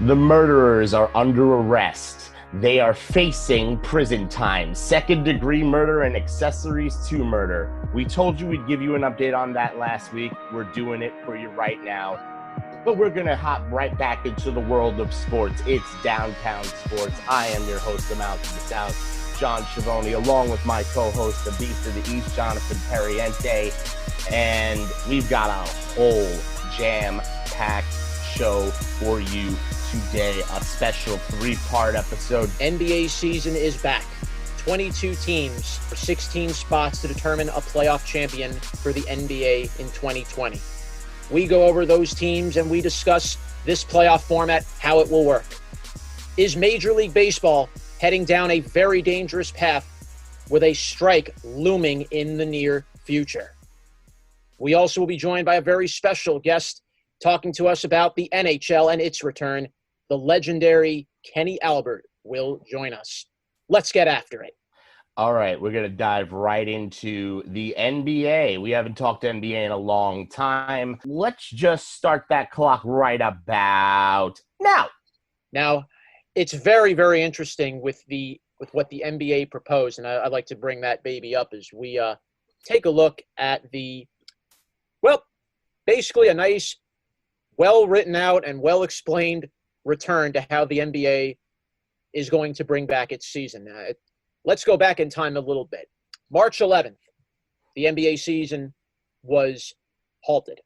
The murderers are under arrest. They are facing prison time, second-degree murder and accessories to murder. We told you we'd give you an update on that last week. We're doing it for you right now. But we're going to hop right back into the world of sports. It's Downtown Sports. I am your host, the Mouth of the South, John Schiavone, along with my co-host, the Beast of the East, Jonathan Perriente. And we've got a whole jam-packed show for you today, a special three-part episode. NBA season is back. 22 teams for 16 spots to determine a playoff champion for the NBA in 2020. We go over those teams and we discuss this playoff format, how it will work. Is Major League Baseball heading down a very dangerous path with a strike looming in the near future? We also will be joined by a very special guest talking to us about the NHL and its return. The legendary Kenny Albert will join us. Let's get after it. All right, we're going to dive right into the NBA. We haven't talked NBA in a long time. Let's just start that clock right about now. Now, it's very, very interesting with what the NBA proposed, and I'd like to bring that baby up as we take a look at basically a nice, well-written out and well-explained return to how the NBA is going to bring back its season. Let's go back in time a little bit. March 11th, the NBA season was halted.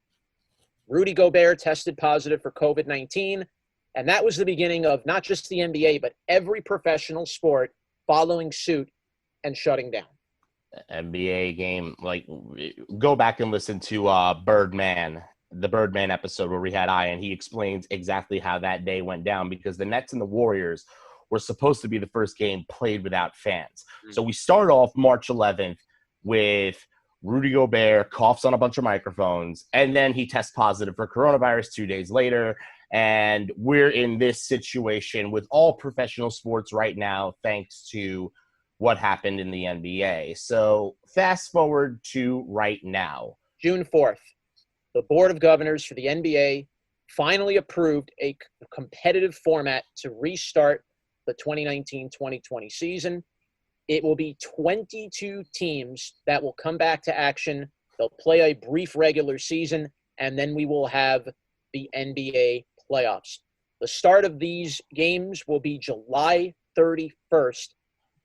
Rudy Gobert tested positive for COVID-19, and that was the beginning of not just the NBA, but every professional sport following suit and shutting down. NBA game, go back and listen to the Birdman episode where we had Ian. He explains exactly how that day went down because the Nets and the Warriors were supposed to be the first game played without fans. Mm-hmm. So we start off March 11th with Rudy Gobert coughs on a bunch of microphones, and then he tests positive for coronavirus 2 days later. And we're in this situation with all professional sports right now, thanks to what happened in the NBA. So fast forward to right now. June 4th. The Board of Governors for the NBA finally approved a competitive format to restart the 2019-2020 season. It will be 22 teams that will come back to action. They'll play a brief regular season, and then we will have the NBA playoffs. The start of these games will be July 31st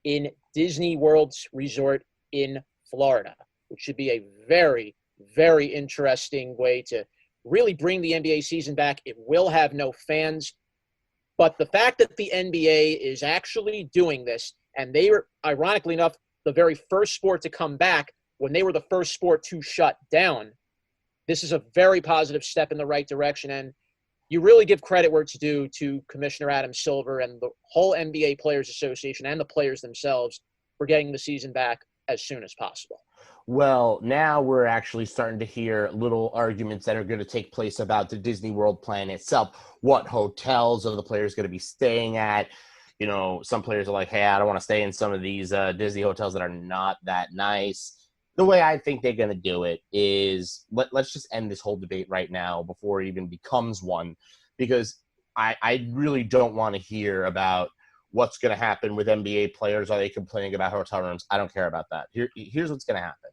in Disney World's resort in Florida, which should be a very, very interesting way to really bring the NBA season back. It will have no fans, but the fact that the NBA is actually doing this, and they were, ironically enough, the very first sport to come back when they were the first sport to shut down, this is a very positive step in the right direction. And you really give credit where it's due to Commissioner Adam Silver and the whole NBA Players Association and the players themselves for getting the season back as soon as possible. Well, now we're actually starting to hear little arguments that are going to take place about the Disney World plan itself. What hotels are the players going to be staying at? You know, some players are like, hey, I don't want to stay in some of these Disney hotels that are not that nice. The way I think they're going to do it is let's just end this whole debate right now before it even becomes one, because I really don't want to hear about what's going to happen with NBA players. Are they complaining about hotel rooms? I don't care about that. Here's what's going to happen.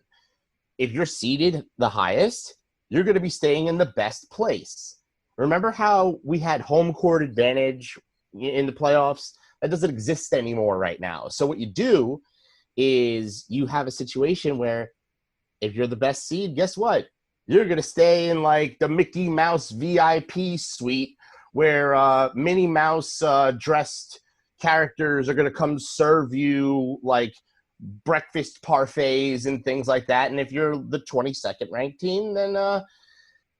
If you're seated the highest, you're going to be staying in the best place. Remember how we had home court advantage in the playoffs? That doesn't exist anymore right now. So what you do is you have a situation where if you're the best seed, guess what? You're going to stay in like the Mickey Mouse VIP suite where Minnie Mouse dressed characters are going to come serve you like breakfast parfaits and things like that. And if you're the 22nd ranked team, then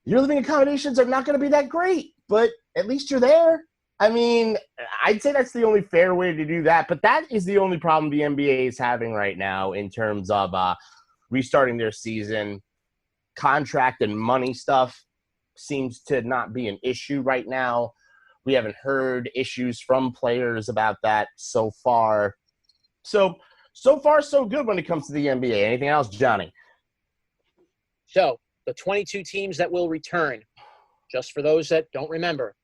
your living accommodations are not going to be that great, but at least you're there. I mean, I'd say that's the only fair way to do that, but that is the only problem the NBA is having right now in terms of restarting their season. Contract and money stuff seems to not be an issue right now. We haven't heard issues from players about that so far. So far, so good when it comes to the NBA. Anything else, Johnny? So the 22 teams that will return, just for those that don't remember,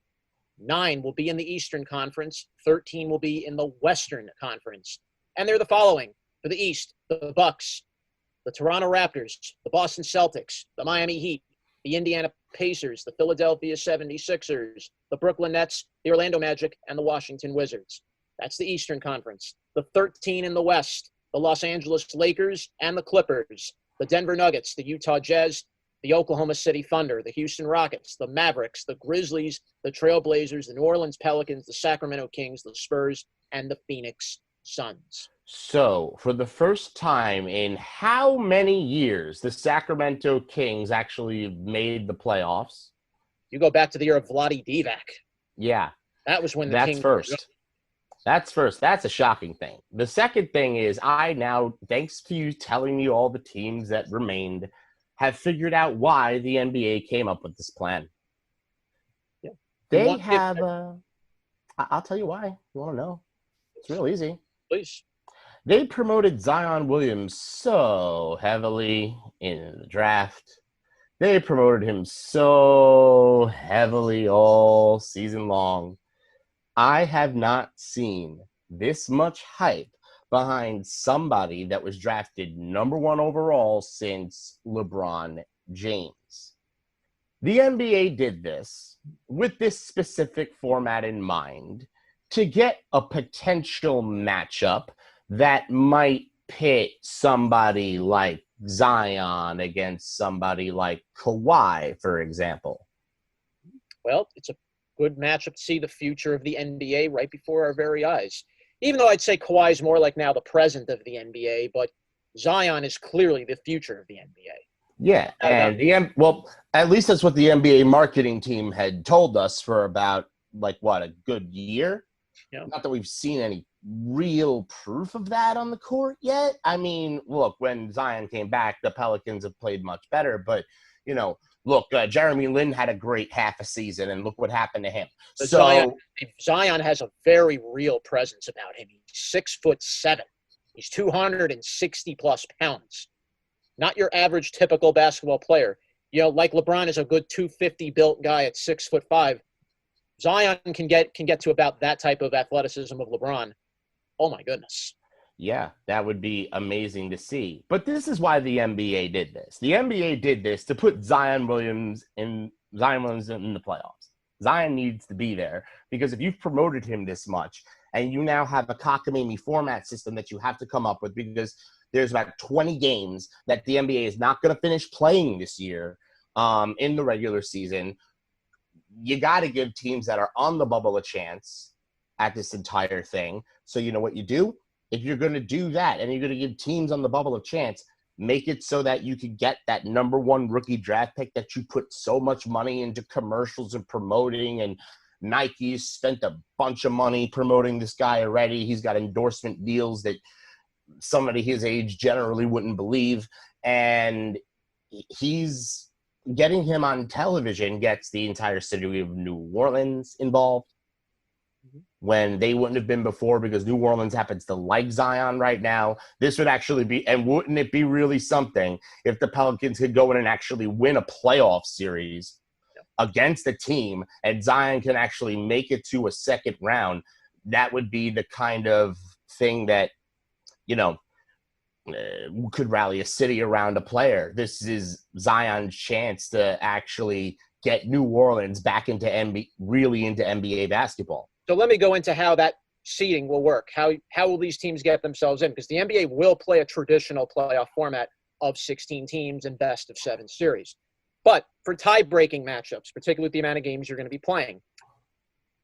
9 will be in the Eastern Conference. 13 will be in the Western Conference. And they're the following. For the East, the Bucks, the Toronto Raptors, the Boston Celtics, the Miami Heat, the Indiana Pacers, the Philadelphia 76ers, the Brooklyn Nets, the Orlando Magic, and the Washington Wizards. That's the Eastern Conference. The 13 in the West, the Los Angeles Lakers and the Clippers, the Denver Nuggets, the Utah Jazz, the Oklahoma City Thunder, the Houston Rockets, the Mavericks, the Grizzlies, the Trailblazers, the New Orleans Pelicans, the Sacramento Kings, the Spurs, and the Phoenix Suns. So, for the first time in how many years the Sacramento Kings actually made the playoffs? You go back to the year of Vlade Divac. Yeah. That was when the That's Kings first. That's first. That's a shocking thing. The second thing is I now, thanks to you telling me all the teams that remained, have figured out why the NBA came up with this plan. Yeah. They have, I'll tell you why. You want to know? It's real easy. Please. They promoted Zion Williams so heavily in the draft. They promoted him so heavily all season long. I have not seen this much hype behind somebody that was drafted number 1 overall since LeBron James. The NBA did this with this specific format in mind to get a potential matchup that might pit somebody like Zion against somebody like Kawhi, for example. Well, it's a good matchup to see the future of the NBA right before our very eyes. Even though I'd say Kawhi is more like now the present of the NBA, but Zion is clearly the future of the NBA. Yeah, and well, at least that's what the NBA marketing team had told us for about, a good year? Yeah. Not that we've seen any real proof of that on the court yet. I mean, look, when Zion came back, the Pelicans have played much better, but, look, Jeremy Lin had a great half a season, and look what happened to him. Zion has a very real presence about him. He's 6'7". He's 260-plus pounds. Not your average typical basketball player. Like LeBron is a good 250 built guy at 6'5". Zion can get to about that type of athleticism of LeBron. Oh my goodness. Yeah, that would be amazing to see. But this is why the NBA did this. The NBA did this to put Zion Williams in the playoffs. Zion needs to be there because if you've promoted him this much and you now have a cockamamie format system that you have to come up with because there's about 20 games that the NBA is not going to finish playing this year in the regular season, you got to give teams that are on the bubble a chance at this entire thing. So you know what you do? If you're going to do that and you're going to give teams on the bubble a chance, make it so that you can get that number 1 rookie draft pick that you put so much money into commercials and promoting, and Nike's spent a bunch of money promoting this guy already. He's got endorsement deals that somebody his age generally wouldn't believe. And he's getting him on television gets the entire city of New Orleans involved when they wouldn't have been before because New Orleans happens to like Zion right now. This would actually be, and wouldn't it be really something if the Pelicans could go in and actually win a playoff series against a team and Zion can actually make it to a second round? That would be the kind of thing that, could rally a city around a player. This is Zion's chance to actually get New Orleans back into NBA basketball. So let me go into how that seeding will work. How will these teams get themselves in? Because the NBA will play a traditional playoff format of 16 teams and best of 7 series. But for tie-breaking matchups, particularly with the amount of games you're going to be playing,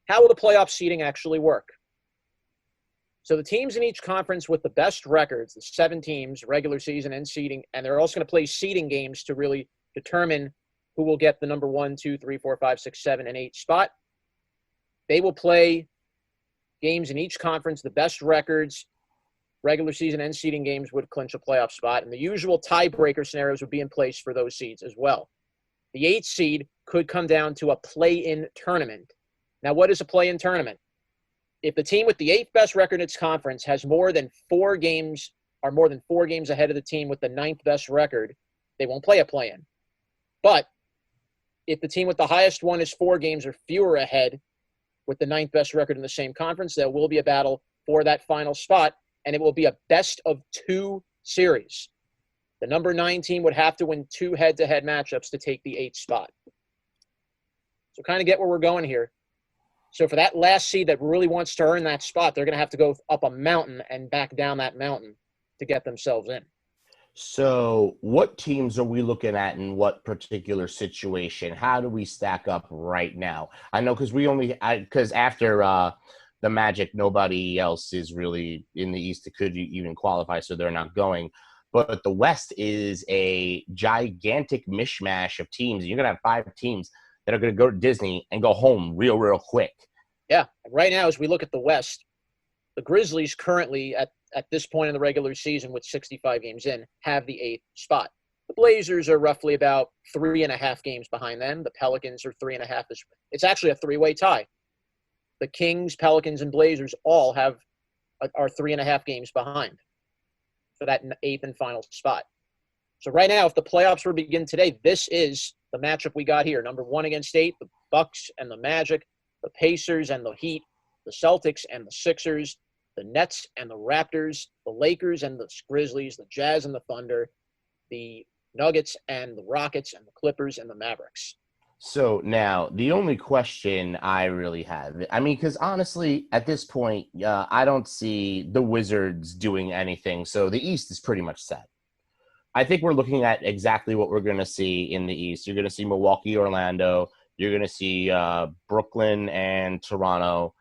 how will the playoff seeding actually work? So the teams in each conference with the best records, the 7 teams, regular season and seeding, and they're also going to play seeding games to really determine who will get the number 1, 2, 3, 4, 5, 6, 7, and 8 spot. They will play games in each conference. The best records, regular season and seeding games would clinch a playoff spot. And the usual tiebreaker scenarios would be in place for those seeds as well. The 8th seed could come down to a play-in tournament. Now, what is a play-in tournament? If the team with the 8th best record in its conference has more than 4 games ahead of the team with the 9th best record, they won't play a play-in. But if the team with the highest one is 4 games or fewer ahead, with the ninth best record in the same conference. There will be a battle for that final spot, and it will be a best-of-2 series. The number 9 team would have to win 2 head-to-head matchups to take the 8th spot. So kind of get where we're going here. So for that last seed that really wants to earn that spot, they're going to have to go up a mountain and back down that mountain to get themselves in. So what teams are we looking at in what particular situation? How do we stack up right now? I know because after the Magic, nobody else is really in the East that could even qualify, so they're not going. But the West is a gigantic mishmash of teams. You're going to have 5 teams that are going to go to Disney and go home real, real quick. Yeah. Right now, as we look at the West, the Grizzlies currently at this point in the regular season with 65 games in have the 8th spot. The Blazers are roughly about 3.5 games behind them. The Pelicans are 3.5. It's actually a 3-way tie. The Kings, Pelicans, and Blazers all are 3.5 games behind for that 8th and final spot. So right now, if the playoffs were to begin today, this is the matchup we got here. Number 1 against 8, the Bucks and the Magic, the Pacers and the Heat, the Celtics and the Sixers, the Nets and the Raptors, the Lakers and the Grizzlies, the Jazz and the Thunder, the Nuggets and the Rockets, and the Clippers and the Mavericks. So now the only question I really have, I mean, because honestly, at this point, I don't see the Wizards doing anything. So the East is pretty much set. I think we're looking at exactly what we're going to see in the East. You're going to see Milwaukee, Orlando. You're going to see Brooklyn and Toronto,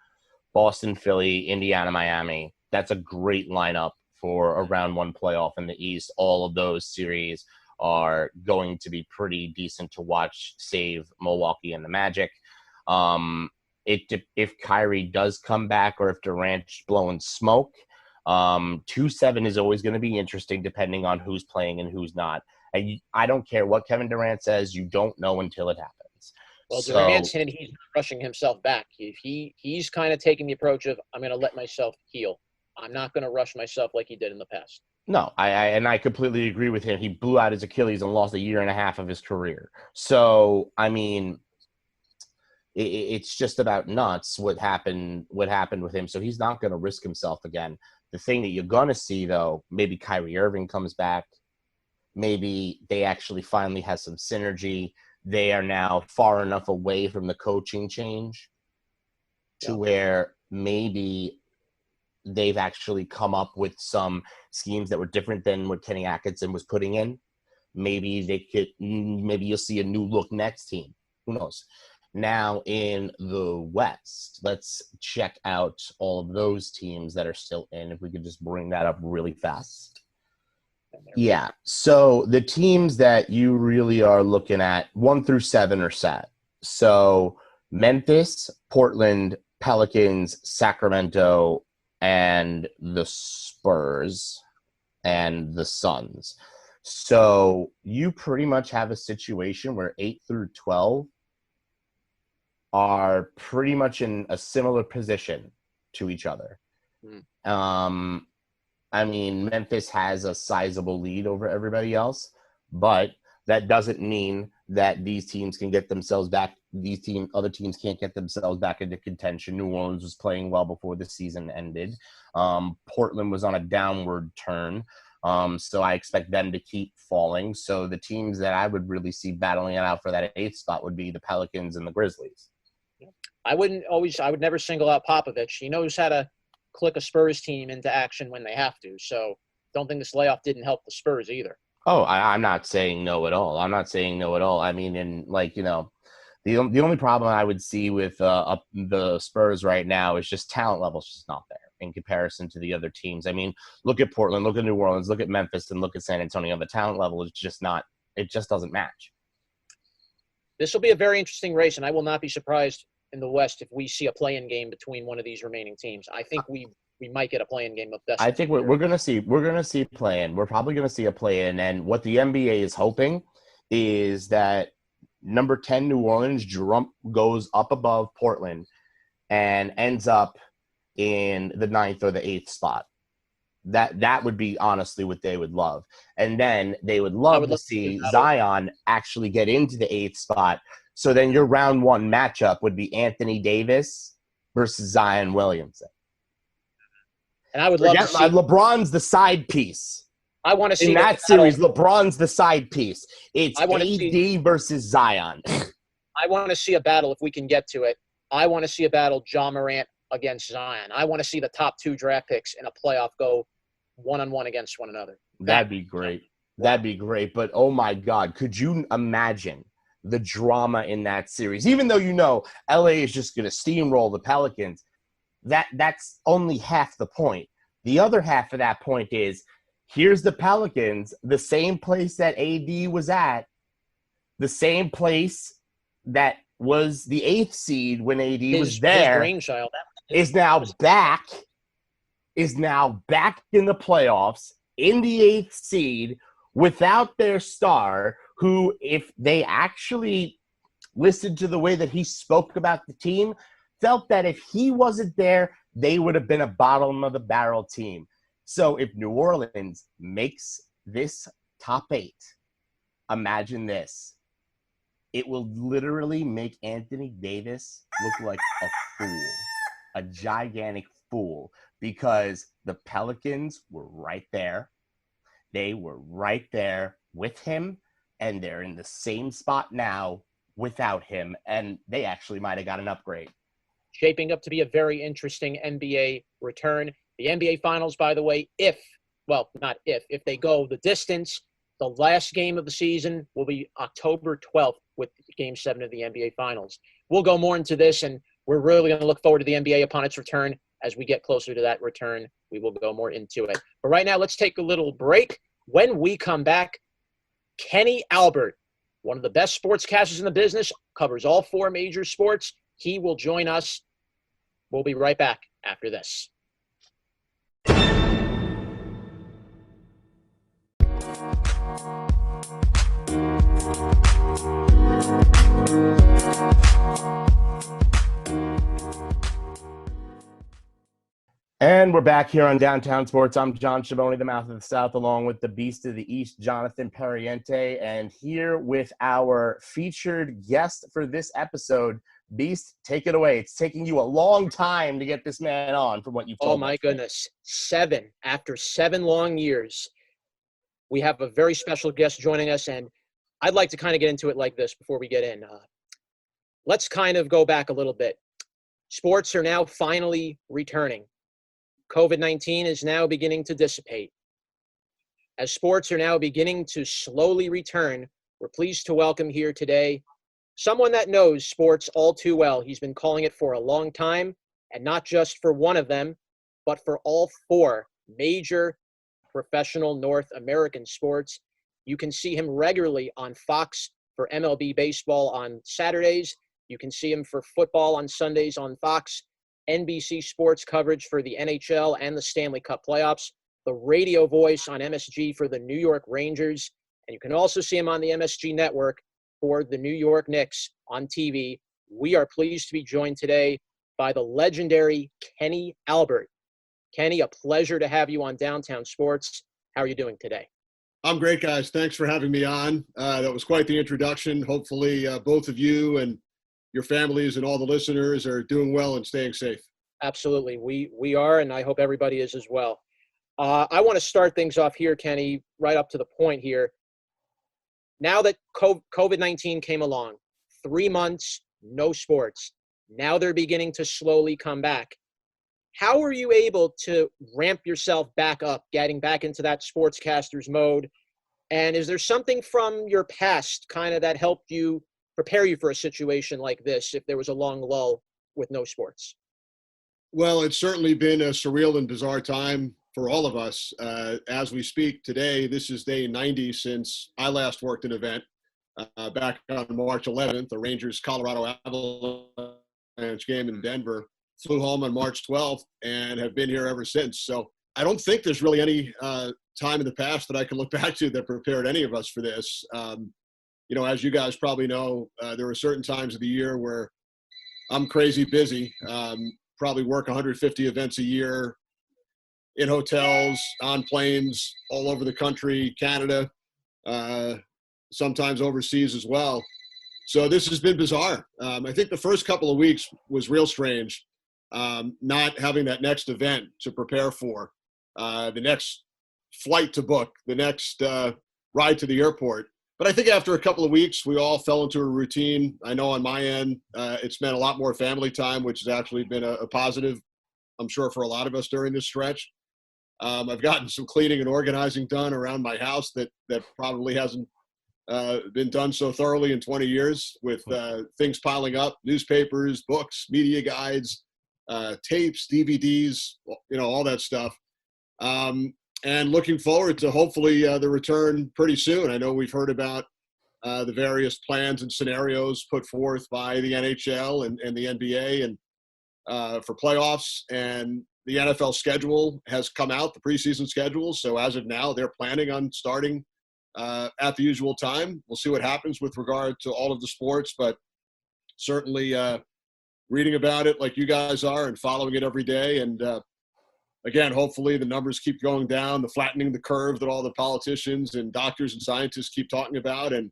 Boston, Philly, Indiana, Miami. That's a great lineup for a round 1 playoff in the East. All of those series are going to be pretty decent to watch, save Milwaukee and the Magic. If Kyrie does come back or if Durant's blowing smoke, 2-7 is always going to be interesting depending on who's playing and who's not. And I don't care what Kevin Durant says, you don't know until it happens. Well, Durant's saying he's rushing himself back. He's kind of taking the approach of, I'm going to let myself heal. I'm not going to rush myself like he did in the past. No, I completely agree with him. He blew out his Achilles and lost 1.5 years of his career. So, I mean, it's just about nuts what happened with him. So he's not going to risk himself again. The thing that you're going to see, though, maybe Kyrie Irving comes back. Maybe they actually finally have some synergy. They are now far enough away from the coaching change to where maybe they've actually come up with some schemes that were different than what Kenny Atkinson was putting in. Maybe you'll see a new look next team. Who knows? Now in the West, let's check out all of those teams that are still in. If we could just bring that up really fast. Yeah. So the teams that you really are looking at, 1 through 7 are set. So Memphis, Portland, Pelicans, Sacramento, and the Spurs and the Suns. So you pretty much have a situation where 8 through 12 are pretty much in a similar position to each other. I mean, Memphis has a sizable lead over everybody else, but that doesn't mean that these teams can get themselves back. Other teams can't get themselves back into contention. New Orleans was playing well before the season ended. Portland was on a downward turn. So I expect them to keep falling. So the teams that I would really see battling it out for that 8th spot would be the Pelicans and the Grizzlies. I would never single out Popovich. He knows how to click a Spurs team into action when they have to. So don't think this layoff didn't help the Spurs either. Oh, I'm not saying no at all. I mean, the only problem I would see with the Spurs right now is just talent level's just not there in comparison to the other teams. I mean, look at Portland, look at New Orleans, look at Memphis, and look at San Antonio. The talent level is just not – it just doesn't match. This will be a very interesting race, and I will not be surprised in the West if we see a play-in game between one of these remaining teams. I think we might get a play-in game of best. I think we're going to see play-in. We're probably going to see a play-in, and what the NBA is hoping is that number 10 New Orleans goes up above Portland and ends up in the 9th or the 8th spot. That would be honestly what they would love. And then they would love to see Zion actually get into the 8th spot. So then your round 1 matchup would be Anthony Davis versus Zion Williamson. And I would love to see. LeBron's the side piece. I want to see in that series. LeBron's the side piece. It's AD versus Zion. I want to see a battle if we can get to it. I want to see a battle, Ja Morant against Zion. I want to see the top 2 draft picks in a playoff go one-on-one against one another. That'd be great. That'd be great. But, oh, my God, could you imagine the drama in that series? Even though LA is just going to steamroll the Pelicans, that's only half the point. The other half of that point is, here's the Pelicans, the same place that AD was at, the same place that was the 8th seed when AD was there, his brainchild. is now back in the playoffs in the 8th seed without their star, who, if they actually listened to the way that he spoke about the team, felt that if he wasn't there, they would have been a bottom-of-the-barrel team. So if New Orleans makes this top 8, imagine this. It will literally make Anthony Davis look like a fool, a gigantic fool, because the Pelicans were right there. They were right there with him, and they're in the same spot now without him, and they actually might have got an upgrade. Shaping up to be a very interesting NBA return. The NBA Finals, by the way, if they go the distance, the last game of the season will be October 12th with Game 7 of the NBA Finals. We'll go more into this, and we're really going to look forward to the NBA upon its return. As we get closer to that return, we will go more into it. But right now, let's take a little break. When we come back, Kenny Albert, one of the best sportscasters in the business, covers all 4 major sports. He will join us. We'll be right back after this. And we're back here on Downtown Sports. I'm John Schiavone, the mouth of the South, along with the beast of the East, Jonathan Perriente, and here with our featured guest for this episode. Beast, take it away. It's taking you a long time to get this man on from what you've told me. Oh, my goodness. 7. After 7 long years, we have a very special guest joining us, and I'd like to kind of get into it like this before we get in. Let's kind of go back a little bit. Sports are now finally returning. COVID-19 is now beginning to dissipate. As sports are now beginning to slowly return, we're pleased to welcome here today someone that knows sports all too well. He's been calling it for a long time, and not just for one of them, but for all 4 major professional North American sports. You can see him regularly on Fox for MLB baseball on Saturdays. You can see him for football on Sundays on Fox, NBC sports coverage for the NHL and the Stanley Cup playoffs, the radio voice on MSG for the New York Rangers, and you can also see him on the MSG network for the New York Knicks on TV. We are pleased to be joined today by the legendary Kenny Albert. Kenny, a pleasure to have you on Downtown Sports. How are you doing today? I'm great, guys. Thanks for having me on. That was quite the introduction. Hopefully both of you and your families and all the listeners are doing well and staying safe. Absolutely. We are, and I hope everybody is as well. I want to start things off here, Kenny, right up to the point here. Now that COVID-19 came along, 3 months, no sports. Now they're beginning to slowly come back. How were you able to ramp yourself back up, getting back into that sportscaster's mode? And is there something from your past kind of that helped you prepare you for a situation like this if there was a long lull with no sports? Well, it's certainly been a surreal and bizarre time for all of us. As we speak today, this is day 90 since I last worked an event back on March 11th, the Rangers-Colorado Avalanche game in Denver. Flew home on March 12th and have been here ever since. So I don't think there's really any time in the past that I can look back to that prepared any of us for this. As you guys probably know, there are certain times of the year where I'm crazy busy, probably work 150 events a year in hotels, on planes, all over the country, Canada, sometimes overseas as well. So this has been bizarre. I think the first couple of weeks was real strange. not having that next event to prepare for, the next flight to book, the next ride to the airport. But I think after a couple of weeks, we all fell into a routine. I know on my end, it's meant a lot more family time, which has actually been a positive, I'm sure, for a lot of us during this stretch. I've gotten some cleaning and organizing done around my house that probably hasn't been done so thoroughly in 20 years, with things piling up, newspapers, books, media guides, tapes, DVDs, all that stuff. And looking forward to hopefully the return pretty soon. I know we've heard about the various plans and scenarios put forth by the NHL and the NBA and for playoffs, and the NFL schedule has come out, the preseason schedule. So as of now, they're planning on starting at the usual time. We'll see what happens with regard to all of the sports, but certainly reading about it like you guys are and following it every day. And again, hopefully the numbers keep going down, the flattening the curve that all the politicians and doctors and scientists keep talking about. And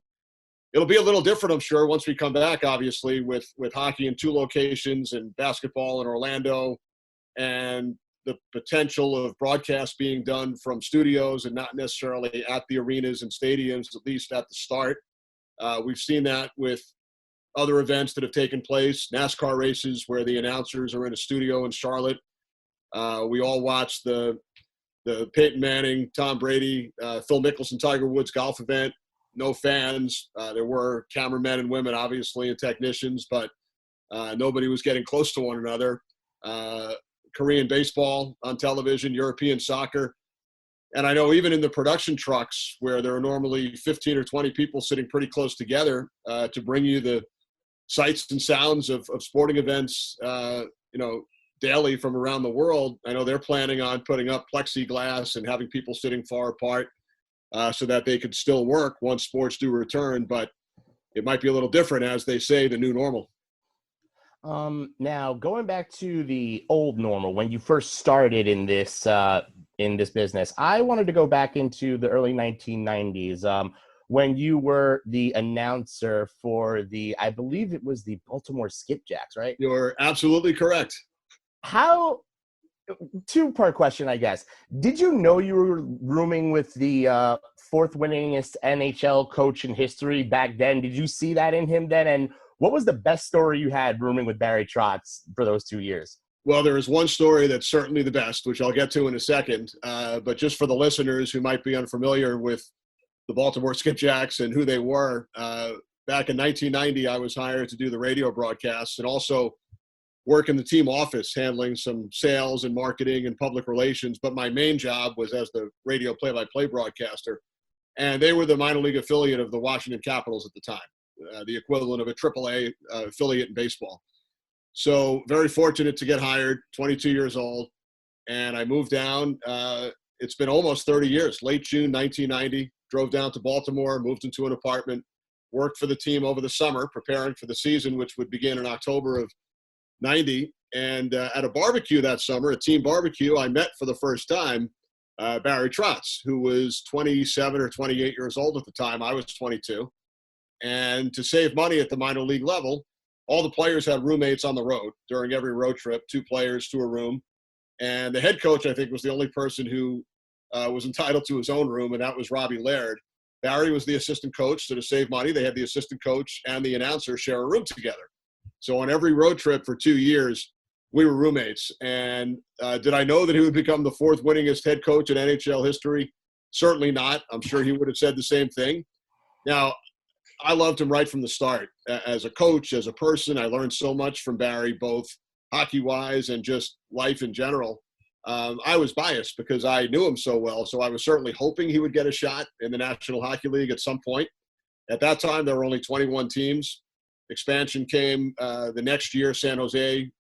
it'll be a little different, I'm sure, once we come back, obviously, with hockey in 2 locations and basketball in Orlando, and the potential of broadcast being done from studios and not necessarily at the arenas and stadiums, at least at the start. We've seen that with other events that have taken place, NASCAR races where the announcers are in a studio in Charlotte. We all watched the Peyton Manning, Tom Brady, Phil Mickelson, Tiger Woods golf event. No fans. There were cameramen and women, obviously, and technicians, but nobody was getting close to one another. Korean baseball on television, European soccer. And I know even in the production trucks where there are normally 15 or 20 people sitting pretty close together to bring you the sights and sounds of sporting events, daily from around the world. I know they're planning on putting up plexiglass and having people sitting far apart so that they could still work once sports do return, but it might be a little different, as they say, the new normal. Now, going back to the old normal, when you first started in this business, I wanted to go back into the early 1990s when you were the announcer for I believe it was the Baltimore Skipjacks, right? You're absolutely correct. Two-part question, I guess. Did you know you were rooming with the fourth winningest NHL coach in history back then? Did you see that in him then? And what was the best story you had rooming with Barry Trotz for those 2 years? Well, there is one story that's certainly the best, which I'll get to in a second. But just for the listeners who might be unfamiliar with the Baltimore Skipjacks and who they were, back in 1990, I was hired to do the radio broadcasts and also work in the team office, handling some sales and marketing and public relations. But my main job was as the radio play-by-play broadcaster. And they were the minor league affiliate of the Washington Capitals at the time, the equivalent of a AAA affiliate in baseball. So very fortunate to get hired, 22 years old. And I moved down. It's been almost 30 years, late June 1990, drove down to Baltimore, moved into an apartment, worked for the team over the summer, preparing for the season, which would begin in October of 90. And at a barbecue that summer, a team barbecue, I met for the first time Barry Trotz, who was 27 or 28 years old at the time. I was 22. And to save money at the minor league level, all the players had roommates on the road during every road trip, 2 players to a room. And the head coach, I think, was the only person who was entitled to his own room, and that was Robbie Laird. Barry was the assistant coach, so to save money, they had the assistant coach and the announcer share a room together. So on every road trip for 2 years, we were roommates. And did I know that he would become the 4th winningest head coach in NHL history? Certainly not. I'm sure he would have said the same thing. Now, I loved him right from the start. As a coach, as a person, I learned so much from Barry, both hockey-wise and just life in general. I was biased because I knew him so well, so I was certainly hoping he would get a shot in the National Hockey League at some point. At that time, there were only 21 teams. Expansion came the next year. San Jose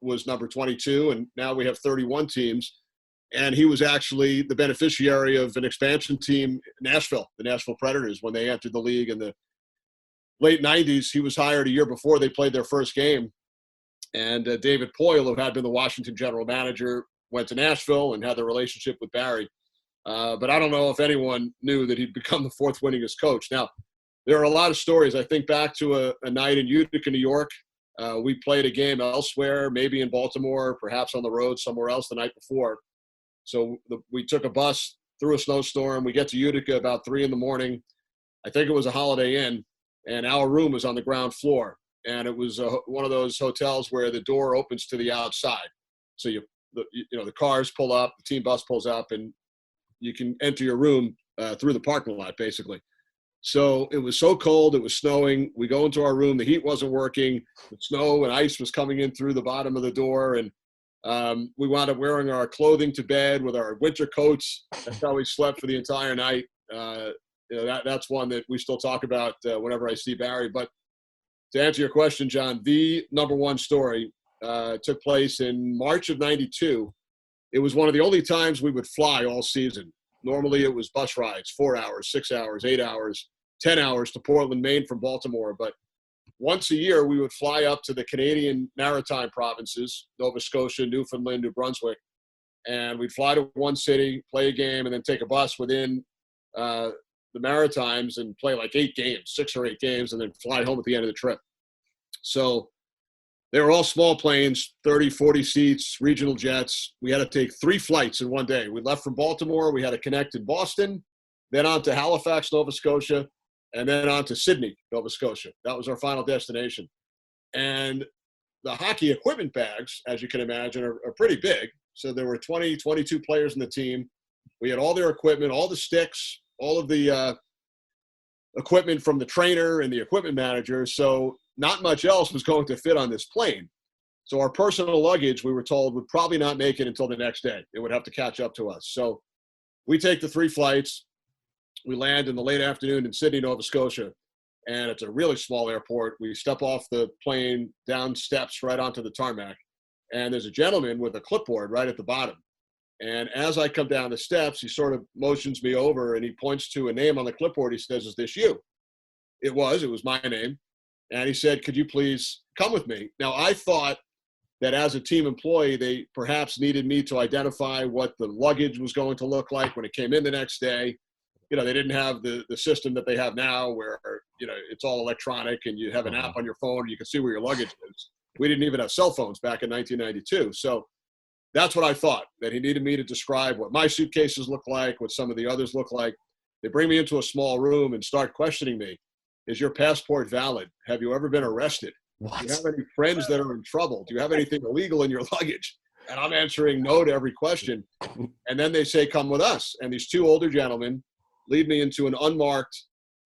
was number 22, and now we have 31 teams. And he was actually the beneficiary of an expansion team, Nashville, the Nashville Predators, when they entered the league in the late 90s. He was hired a year before they played their first game. And David Poyle, who had been the Washington general manager, went to Nashville and had the relationship with Barry. But I don't know if anyone knew that he'd become the 4th winningest coach. Now, there are a lot of stories. I think back to a night in Utica, New York. We played a game elsewhere, maybe in Baltimore, perhaps on the road somewhere else the night before. So we took a bus through a snowstorm. We get to Utica about 3 a.m. I think it was a Holiday Inn, and our room was on the ground floor. And it was one of those hotels where the door opens to the outside. So the cars pull up, the team bus pulls up, and you can enter your room through the parking lot, basically. So it was so cold, it was snowing. We go into our room, the heat wasn't working, the snow and ice was coming in through the bottom of the door, and we wound up wearing our clothing to bed with our winter coats. That's how we slept for the entire night. That's one that we still talk about whenever I see Barry. But to answer your question, John, the number one story took place in March of '92. It was one of the only times we would fly all season. Normally it was bus rides, 4 hours, 6 hours, 8 hours, 10 hours to Portland, Maine from Baltimore. But once a year we would fly up to the Canadian Maritime provinces, Nova Scotia, Newfoundland, New Brunswick, and we'd fly to one city, play a game, and then take a bus within the Maritimes and play like 8 games, 6 or 8 games, and then fly home at the end of the trip. So they were all small planes, 30, 40 seats, regional jets. We had to take 3 flights in one day. We left from Baltimore. We had to connect in Boston, then on to Halifax, Nova Scotia, and then on to Sydney, Nova Scotia. That was our final destination. And the hockey equipment bags, as you can imagine, are pretty big. So there were 20, 22 players in the team. We had all their equipment, all the sticks, all of the equipment from the trainer and the equipment manager. So not much else was going to fit on this plane. So our personal luggage, we were told, would probably not make it until the next day. It would have to catch up to us. So we take the 3 flights. We land in the late afternoon in Sydney, Nova Scotia, and it's a really small airport. We step off the plane, down steps right onto the tarmac, and there's a gentleman with a clipboard right at the bottom. And as I come down the steps, he sort of motions me over, and he points to a name on the clipboard. He says, "Is this you?" It was my name. And he said, "Could you please come with me?" Now, I thought that as a team employee, they perhaps needed me to identify what the luggage was going to look like when it came in the next day. They didn't have the system that they have now where, it's all electronic and you have an app on your phone and you can see where your luggage is. We didn't even have cell phones back in 1992. So that's what I thought, that he needed me to describe what my suitcases look like, what some of the others look like. They bring me into a small room and start questioning me. Is your passport valid? Have you ever been arrested? What? Do you have any friends that are in trouble? Do you have anything illegal in your luggage? And I'm answering no to every question. And then they say, "Come with us." And these 2 older gentlemen lead me into an unmarked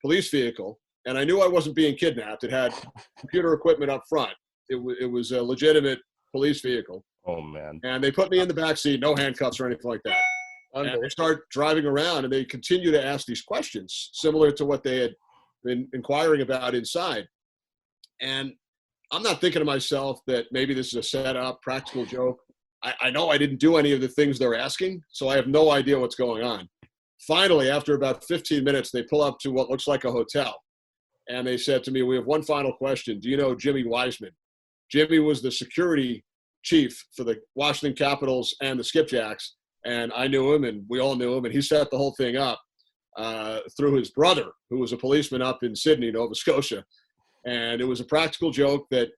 police vehicle. And I knew I wasn't being kidnapped. It had computer equipment up front. It was a legitimate police vehicle. Oh, man. And they put me in the back seat, no handcuffs or anything like that. And they start driving around, and they continue to ask these questions similar to what they had been inquiring about inside. And I'm not thinking to myself that maybe this is a setup, practical joke. I know I didn't do any of the things they're asking, so I have no idea what's going on. Finally, after about 15 minutes, they pull up to what looks like a hotel. And they said to me, "We have one final question. Do you know Jimmy Wiseman?" Jimmy was the security chief for the Washington Capitals and the Skipjacks. And I knew him, and we all knew him. And he set the whole thing up through his brother, who was a policeman up in Sydney, Nova Scotia. And it was a practical joke that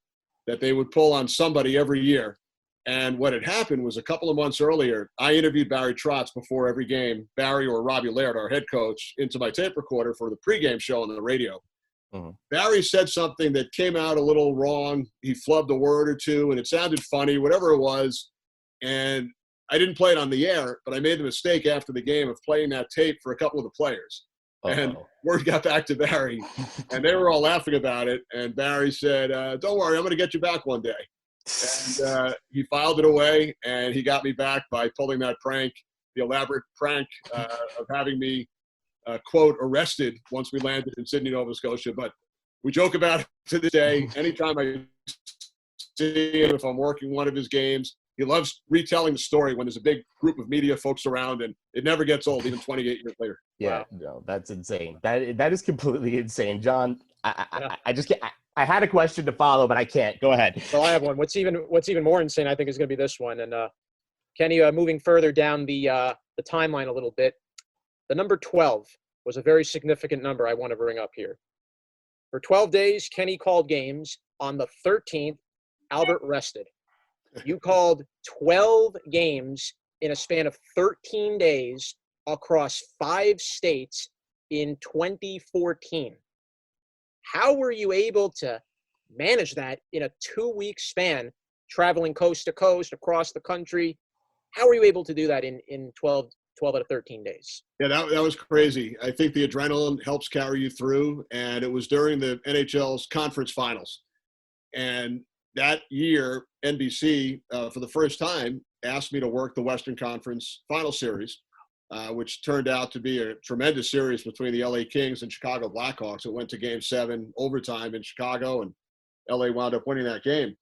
they would pull on somebody every year. And what had happened was a couple of months earlier, I interviewed Barry Trotz before every game, Barry or Robbie Laird, our head coach, into my tape recorder for the pregame show on the radio. Mm-hmm. Barry said something that came out a little wrong. He flubbed a word or two, and it sounded funny, whatever it was. And I didn't play it on the air, but I made the mistake after the game of playing that tape for a couple of the players. And word got back to Barry, and they were all laughing about it. And Barry said, "Don't worry, I'm going to get you back one day." And he filed it away, and he got me back by pulling that prank, the elaborate prank of having me, quote, arrested once we landed in Sydney, Nova Scotia. But we joke about it to this day. Anytime I see him, if I'm working one of his games, he loves retelling the story when there's a big group of media folks around, and it never gets old, even 28 years later. Yeah, wow. No, that's insane. That is completely insane. John, I just can't. I had a question to follow, but I can't. Go ahead. Well, I have one. What's even more insane, I think, is going to be this one. And Kenny, moving further down the timeline a little bit, the number 12 was a very significant number I want to bring up here. For 12 days, Kenny called games on the 13th, Albert rested. You called 12 games in a span of 13 days across 5 states in 2014. How were you able to manage that in a 2-week span, traveling coast to coast across the country? How were you able to do that in 12 out of 13 days? Yeah, that was crazy. I think the adrenaline helps carry you through, and it was during the NHL's conference finals. And that year, NBC, for the first time, asked me to work the Western Conference Final Series, which turned out to be a tremendous series between the LA Kings and Chicago Blackhawks. It went to Game 7 overtime in Chicago, and LA wound up winning that game.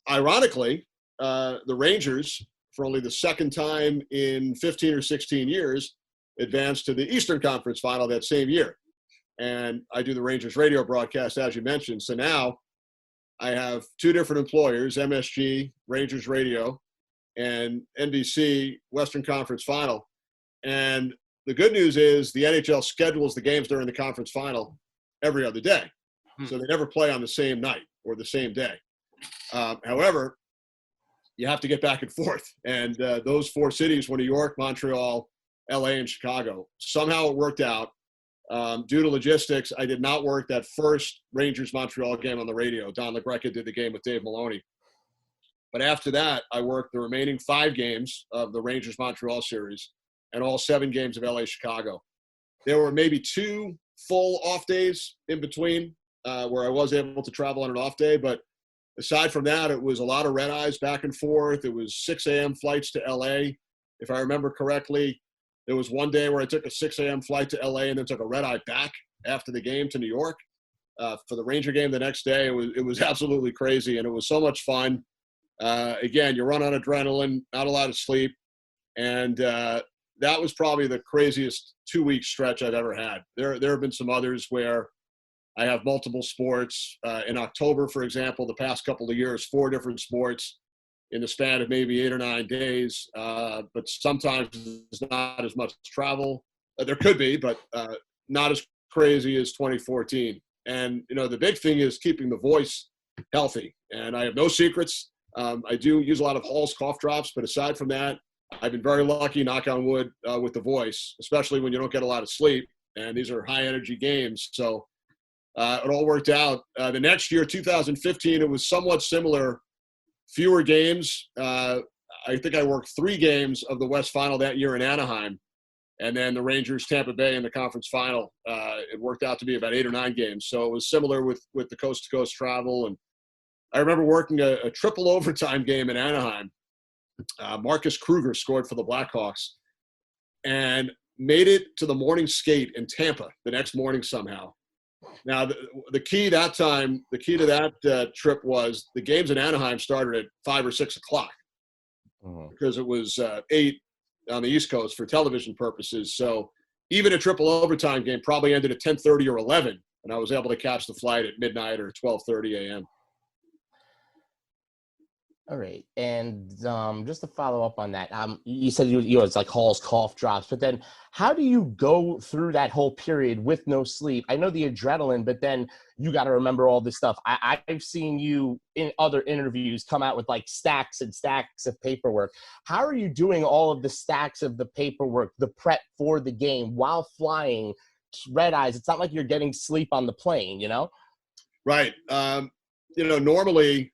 Ironically, the Rangers, for only the second time in 15 or 16 years, advanced to the Eastern Conference Final that same year. And I do the Rangers radio broadcast, as you mentioned. So now I have 2 different employers, MSG, Rangers Radio, and NBC Western Conference Final. And the good news is the NHL schedules the games during the conference final every other day. So they never play on the same night or the same day. However, you have to get back and forth. And those 4 cities were New York, Montreal, LA, and Chicago. Somehow it worked out. Due to logistics, I did not work that first Rangers-Montreal game on the radio. Don LaGreca did the game with Dave Maloney. But after that, I worked the remaining 5 games of the Rangers-Montreal series and all 7 games of LA-Chicago. There were maybe 2 full off days in between where I was able to travel on an off day. But aside from that, it was a lot of red eyes back and forth. It was 6 a.m. flights to LA. If I remember correctly, there was one day where I took a 6 a.m. flight to LA and then took a red eye back after the game to New York for the Ranger game the next day. It was absolutely crazy, and it was so much fun. Again, you run on adrenaline, not a lot of sleep, and that was probably the craziest 2-week stretch I've ever had. There have been some others where I have multiple sports. In October, for example, the past couple of years, 4 different sports in the span of maybe 8 or 9 days. But sometimes it's not as much travel. There could be, but not as crazy as 2014. And, the big thing is keeping the voice healthy. And I have no secrets. I do use a lot of Hall's cough drops, but aside from that, I've been very lucky, knock on wood, with the voice, especially when you don't get a lot of sleep. And these are high energy games. So it all worked out. The next year, 2015, it was somewhat similar. Fewer games. I think I worked 3 games of the West Final that year in Anaheim. And then the Rangers, Tampa Bay in the conference final. It worked out to be about 8 or 9 games. So it was similar with the coast-to-coast travel. And I remember working a triple overtime game in Anaheim. Marcus Kruger scored for the Blackhawks and made it to the morning skate in Tampa the next morning somehow. Now, the key to that trip was the games in Anaheim started at 5 or 6 o'clock because it was 8 on the East Coast for television purposes. So even a triple overtime game probably ended at 10:30 or 11, and I was able to catch the flight at midnight or 12:30 a.m. All right. And just to follow up on that, you said it's like Hall's cough drops, but then how do you go through that whole period with no sleep? I know the adrenaline, but then you got to remember all this stuff. I've seen you in other interviews come out with like stacks and stacks of paperwork. How are you doing all of the stacks of the paperwork, the prep for the game while flying red eyes? It's not like you're getting sleep on the plane, Right. Normally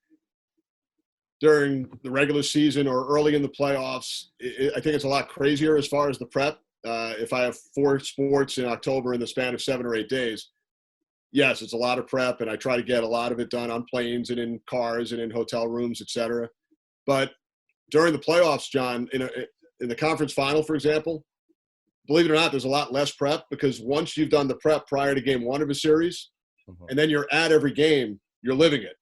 during the regular season or early in the playoffs, I think it's a lot crazier as far as the prep. If I have 4 sports in October in the span of 7 or 8 days, yes, it's a lot of prep, and I try to get a lot of it done on planes and in cars and in hotel rooms, et cetera. But during the playoffs, John, in the conference final, for example, believe it or not, there's a lot less prep because once you've done the prep prior to game 1 of a series, and then you're at every game, you're living it.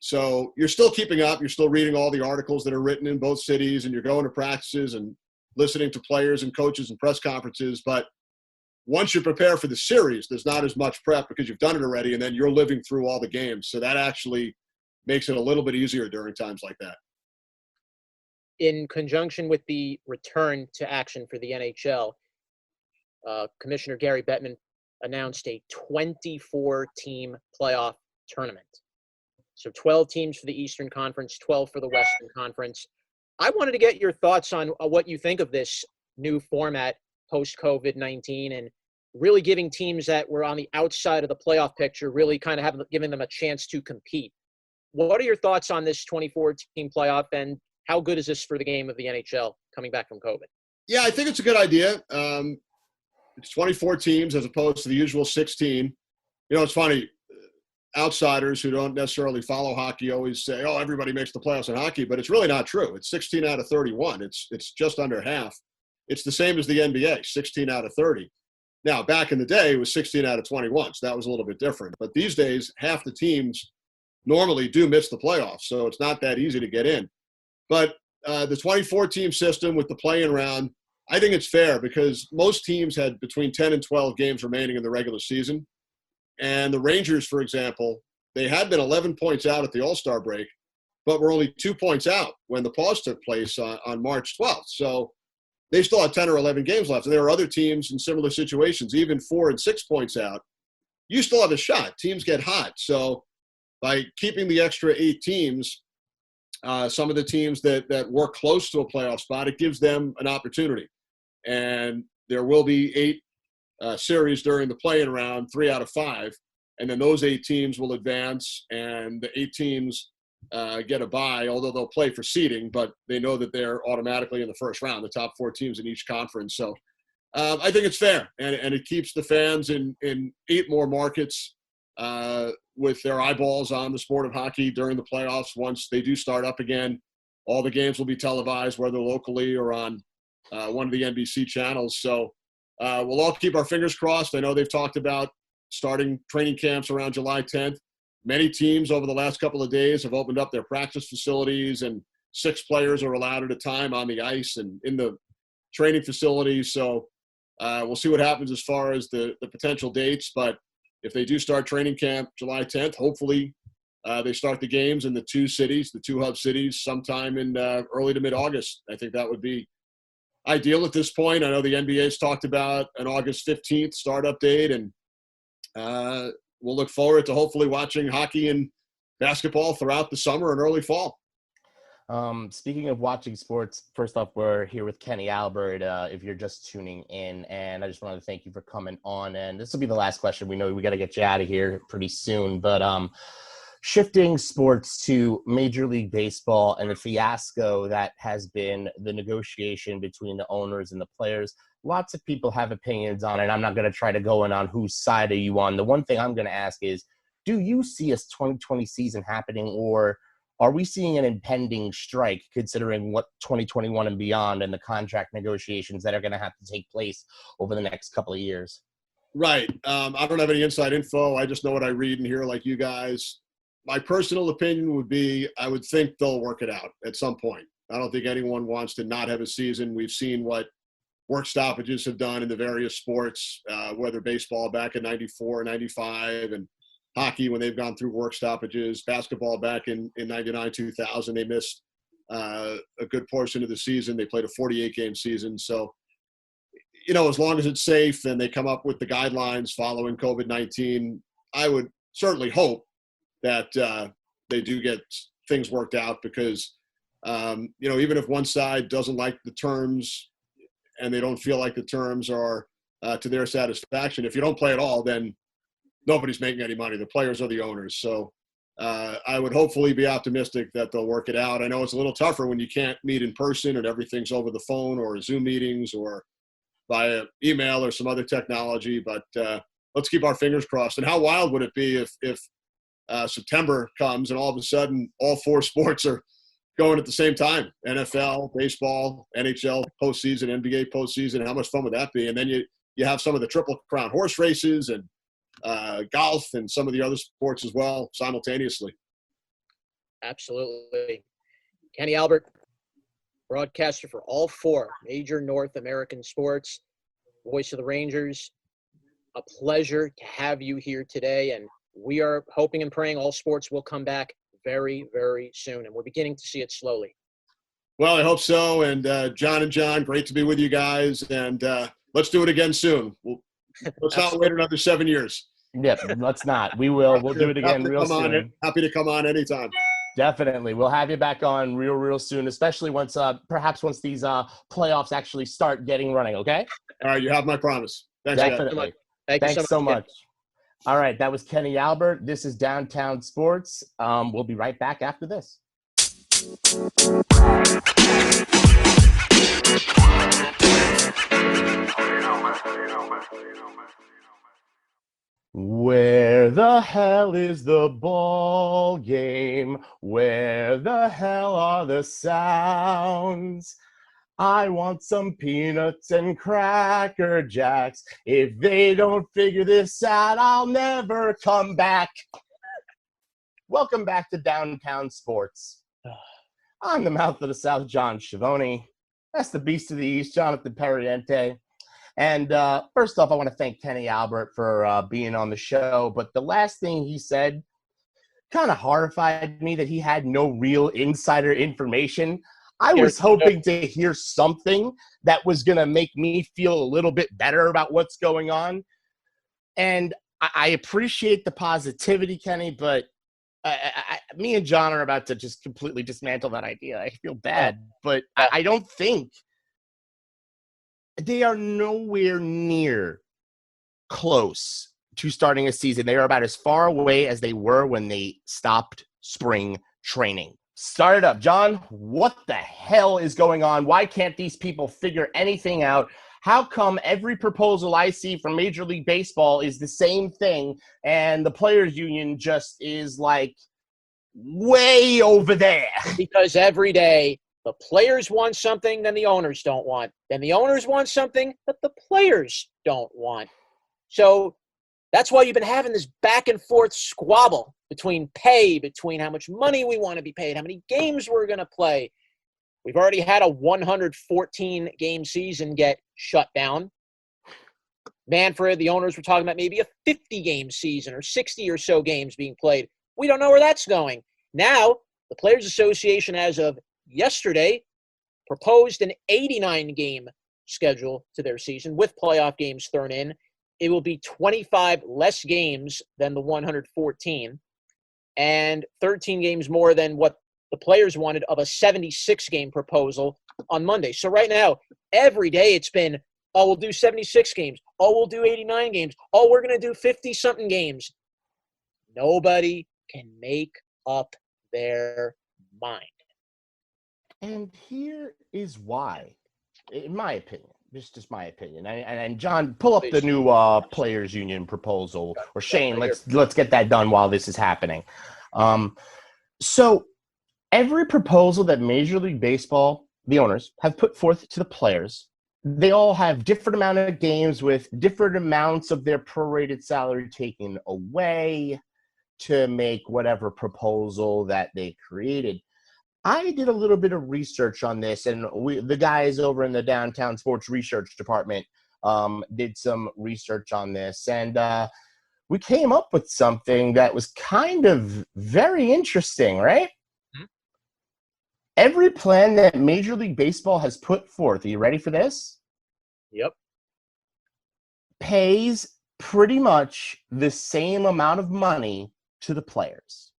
So you're still keeping up. You're still reading all the articles that are written in both cities, and you're going to practices and listening to players and coaches and press conferences. But once you prepare for the series, there's not as much prep because you've done it already, and then you're living through all the games. So that actually makes it a little bit easier during times like that. In conjunction with the return to action for the NHL, Commissioner Gary Bettman announced a 24-team playoff tournament. So 12 teams for the Eastern Conference, 12 for the Western Conference. I wanted to get your thoughts on what you think of this new format post-COVID-19 and really giving teams that were on the outside of the playoff picture really kind of giving them a chance to compete. What are your thoughts on this 24-team playoff, and how good is this for the game of the NHL coming back from COVID? Yeah, I think it's a good idea. It's 24 teams as opposed to the usual 16. It's funny. Outsiders who don't necessarily follow hockey always say, "Oh, everybody makes the playoffs in hockey," but it's really not true. It's 16 out of 31. It's just under half. It's the same as the NBA, 16 out of 30. Now, back in the day, it was 16 out of 21, so that was a little bit different. But these days, half the teams normally do miss the playoffs, so it's not that easy to get in. But the 24-team system with the play-in round, I think it's fair because most teams had between 10 and 12 games remaining in the regular season. And the Rangers, for example, they had been 11 points out at the All-Star break, but were only 2 points out when the pause took place on March 12th. So they still had 10 or 11 games left. And there are other teams in similar situations, even 4 and 6 points out. You still have a shot. Teams get hot. So by keeping the extra 8 teams, some of the teams that work close to a playoff spot, it gives them an opportunity. And there will be 8 series during the play-in round, 3 out of 5, and then those 8 teams will advance, and the 8 teams get a bye, although they'll play for seeding, but they know that they're automatically in the first round, the top 4 teams in each conference. So I think it's fair, and it keeps the fans in 8 more markets with their eyeballs on the sport of hockey during the playoffs. Once they do start up again, all the games will be televised, whether locally or on one of the NBC channels. So we'll all keep our fingers crossed. I know they've talked about starting training camps around July 10th. Many teams over the last couple of days have opened up their practice facilities, and 6 players are allowed at a time on the ice and in the training facilities. So we'll see what happens as far as the potential dates. But if they do start training camp July 10th, hopefully they start the games in the 2 cities, the 2 hub cities, sometime in early to mid-August. I think that would be ideal at this point. I know the NBA's talked about an August 15th startup date, and we'll look forward to hopefully watching hockey and basketball throughout the summer and early fall. Speaking of watching sports, first off, we're here with Kenny Albert, if you're just tuning in, and I just wanted to thank you for coming on. And this will be the last question. We know we got to get you out of here pretty soon, but shifting sports to Major League Baseball and the fiasco that has been the negotiation between the owners and the players. Lots of people have opinions on it. I'm not going to try to go in on whose side are you on. The one thing I'm going to ask is, do you see a 2020 season happening, or are we seeing an impending strike considering what 2021 and beyond and the contract negotiations that are going to have to take place over the next couple of years? Right. I don't have any inside info. I just know what I read and hear like you guys. My personal opinion would be I would think they'll work it out at some point. I don't think anyone wants to not have a season. We've seen what work stoppages have done in the various sports, whether baseball back in 94, 95, and hockey when they've gone through work stoppages. Basketball back in 99, 2000, they missed a good portion of the season. They played a 48-game season. So, as long as it's safe and they come up with the guidelines following COVID-19, I would certainly hope that they do get things worked out because, even if one side doesn't like the terms and they don't feel like the terms are to their satisfaction, if you don't play at all, then nobody's making any money. The players are the owners. So I would hopefully be optimistic that they'll work it out. I know it's a little tougher when you can't meet in person and everything's over the phone or Zoom meetings or via email or some other technology, but let's keep our fingers crossed. And how wild would it be if September comes and all of a sudden all 4 sports are going at the same time? NFL, baseball, NHL postseason, NBA postseason. How much fun would that be? And then you have some of the Triple Crown horse races and golf and some of the other sports as well simultaneously. Absolutely. Kenny Albert, broadcaster for all 4 major North American sports, voice of the Rangers. A pleasure to have you here today, and we are hoping and praying all sports will come back very, very soon, and we're beginning to see it slowly. Well, I hope so. And John, great to be with you guys. And let's do it again soon. Let's not wait another 7 years. Yep, let's not. We'll do it again real soon. Happy to come on anytime. Definitely. We'll have you back on real soon, especially once perhaps once these playoffs actually start getting running, okay? All right, you have my promise. Thanks, Definitely. Thanks so much. All right, that was Kenny Albert. This is Downtown Sports. We'll be right back after this. Where the hell is the ball game? Where the hell are the sounds? I want some peanuts and Cracker Jacks. If they don't figure this out, I'll never come back. Welcome back to Downtown Sports. I'm the mouth of the South, John Schiavone. That's the beast of the East, Jonathan Perriente. And first off, I want to thank Kenny Albert for being on the show. But the last thing he said kind of horrified me, that he had no real insider information. I was hoping to hear something that was going to make me feel a little bit better about what's going on. And I appreciate the positivity, Kenny, but me and John are about to just completely dismantle that idea. I feel bad, but I don't think they are nowhere near close to starting a season. They are about as far away as they were when they stopped spring training. Start it up. John, what the hell is going on? Why can't these people figure anything out? How come every proposal I see from Major League Baseball is the same thing, and the Players Union just is like way over there? Because every day the players want something that the owners don't want. Then the owners want something that the players don't want. So that's why you've been having this back and forth squabble between how much money we want to be paid, how many games we're going to play. We've already had a 114-game season get shut down. Manfred, the owners were talking about maybe a 50-game season or 60 or so games being played. We don't know where that's going. Now, the Players Association, as of yesterday, proposed an 89-game schedule to their season with playoff games thrown in. It will be 25 less games than the 114 and 13 games more than what the players wanted of a 76-game proposal on Monday. So right now, every day it's been, oh, we'll do 76 games. Oh, we'll do 89 games. Oh, we're going to do 50-something games. Nobody can make up their mind. And here is why, in my opinion. This is just my opinion. And John, pull up the new Players Union proposal. Or Shane, let's get that done while this is happening. So every proposal that Major League Baseball, the owners, have put forth to the players, they all have different amount of games with different amounts of their prorated salary taken away to make whatever proposal that they created. I did a little bit of research on this, and the guys over in the Downtown Sports Research Department did some research on this, and we came up with something that was kind of very interesting, right? Mm-hmm. Every plan that Major League Baseball has put forth, are you ready for this? Yep. Pays pretty much the same amount of money to the players.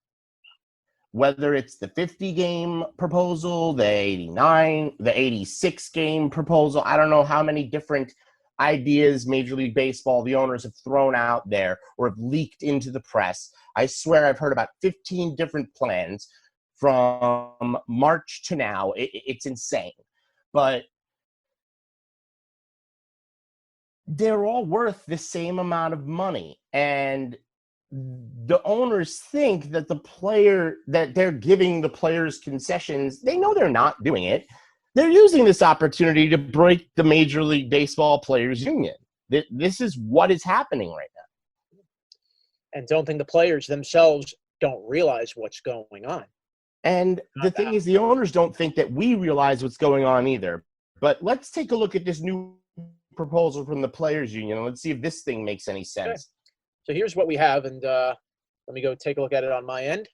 Whether it's the 50-game proposal, the 89, the 86-game proposal, I don't know how many different ideas Major League Baseball, the owners, have thrown out there or have leaked into the press. I swear I've heard about 15 different plans from March to now. It's insane. But they're all worth the same amount of money. And the owners think that that they're giving the players concessions. They know they're not doing it. They're using this opportunity to break the Major League Baseball Players Union. This is what is happening right now. And don't think the players themselves don't realize what's going on. And the thing is, the owners don't think that we realize what's going on either. But let's take a look at this new proposal from the Players Union, and let's see if this thing makes any sense. Okay. So here's what we have, and let me go take a look at it on my end.